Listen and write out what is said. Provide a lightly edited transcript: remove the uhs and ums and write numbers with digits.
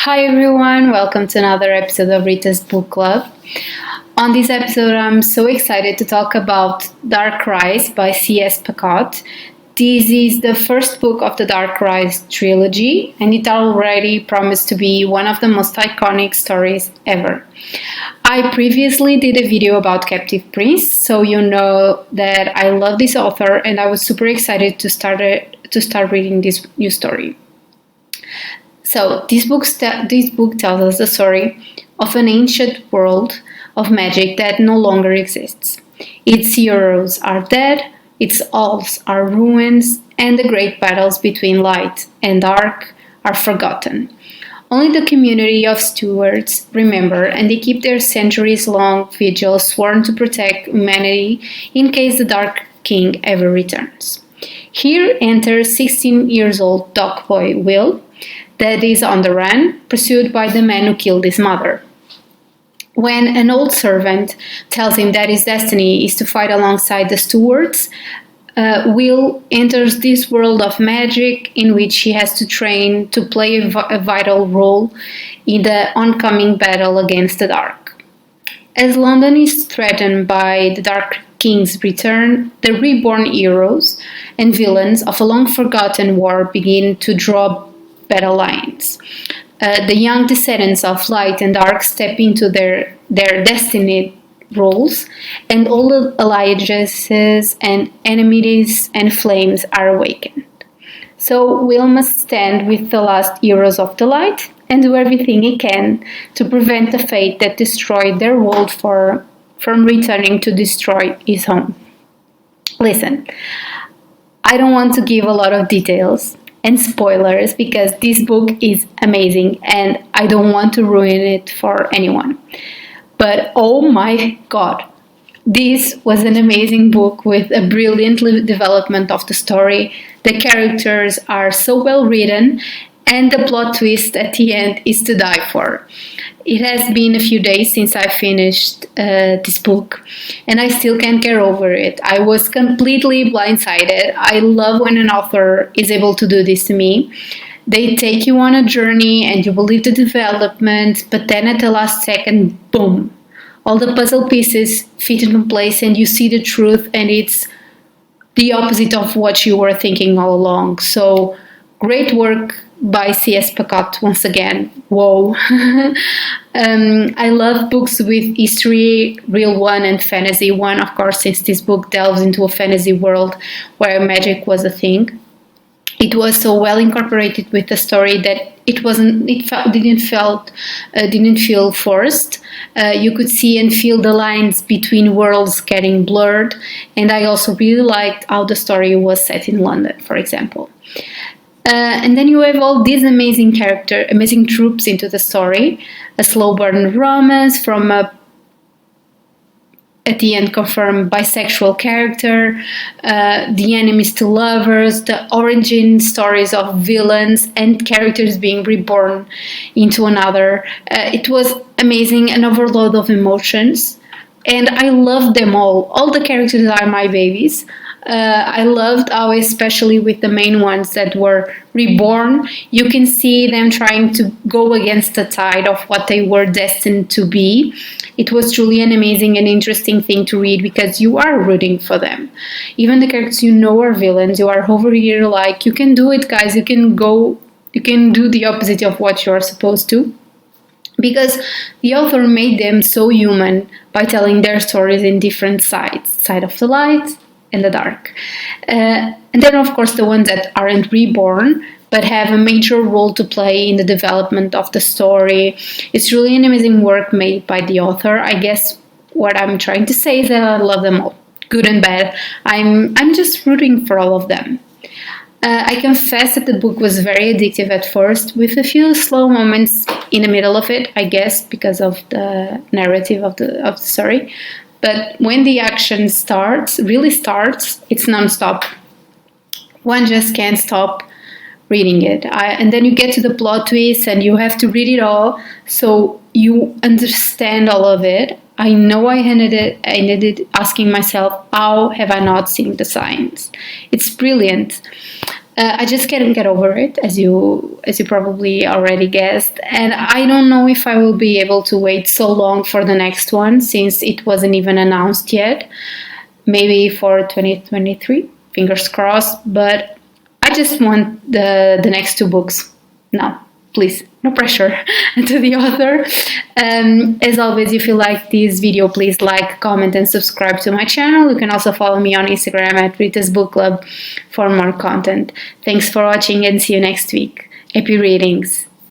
Hi everyone, welcome to another episode of Rita's Book Club. On this episode, I'm so excited to talk about Dark Rise by C.S. Pacat. This is the first book of the Dark Rise trilogy, and it already promised to be one of the most iconic stories ever. I previously did a video about Captive Prince, so you know that I love this author, and I was super excited to start reading this new story. So this book tells us the story of an ancient world of magic that no longer exists. Its heroes are dead, its halls are ruins, and the great battles between light and dark are forgotten. Only the community of stewards remember, and they keep their centuries-long vigil sworn to protect humanity in case the Dark King ever returns. Here enters 16-year-old dock boy Will, that is on the run, pursued by the man who killed his mother. When an old servant tells him that his destiny is to fight alongside the stewards, Will enters this world of magic in which he has to train to play a vital role in the oncoming battle against the dark. As London is threatened by the Dark King's return, the reborn heroes and villains of a long-forgotten war begin to draw battle lines. The young descendants of light and dark step into their destined roles, and all the alliances and enmities and flames are awakened. So Will must stand with the last heroes of the light and do everything he can to prevent the fate that destroyed their world from returning to destroy his home. Listen, I don't want to give a lot of details and spoilers because this book is amazing and I don't want to ruin it for anyone. But oh my god, this was an amazing book with a brilliant development of the story. The characters are so well written and the plot twist at the end is to die for. It has been a few days since I finished this book and I still can't get over it. I was completely blindsided. I love when an author is able to do this to me. They take you on a journey and you believe the development, but then at the last second, boom, all the puzzle pieces fit into place and you see the truth and it's the opposite of what you were thinking all along. So great work by C.S. Pacat once again. Whoa. I love books with history, real one and fantasy one, of course, since this book delves into a fantasy world where magic was a thing. It was so well incorporated with the story that didn't feel forced. You could see and feel the lines between worlds getting blurred, and I also really liked how the story was set in London, for example. And then you have all these amazing tropes into the story. A slow burn romance from a, at the end, confirmed bisexual character, the enemies to lovers, the origin stories of villains and characters being reborn into another. It was amazing, an overload of emotions. And I loved them all. All the characters are my babies. I loved how, especially with the main ones that were reborn, you can see them trying to go against the tide of what they were destined to be. It was truly an amazing and interesting thing to read because you are rooting for them. Even the characters you know are villains, you are over here like, you can do it, guys, you can do the opposite of what you are supposed to. Because the author made them so human by telling their stories in different sides, side of the light and the dark. And then, of course, the ones that aren't reborn but have a major role to play in the development of the story. It's really an amazing work made by the author. I guess what I'm trying to say is that I love them all, good and bad. I'm just rooting for all of them. I confess that the book was very addictive at first, with a few slow moments in the middle of it, I guess, because of the narrative of the story. But when the action really starts, it's non-stop. One just can't stop reading it. And then you get to the plot twist and you have to read it all so you understand all of it. I know I ended asking myself, how have I not seen the signs? It's brilliant. I just can't get over it, as you probably already guessed, and I don't know if I will be able to wait so long for the next one since it wasn't even announced yet. Maybe for 2023, fingers crossed. But I just want the next two books now. Please, no pressure to the author. As always, if you like this video, please like, comment, and subscribe to my channel. You can also follow me on Instagram at Rita's Book Club for more content. Thanks for watching and see you next week. Happy readings!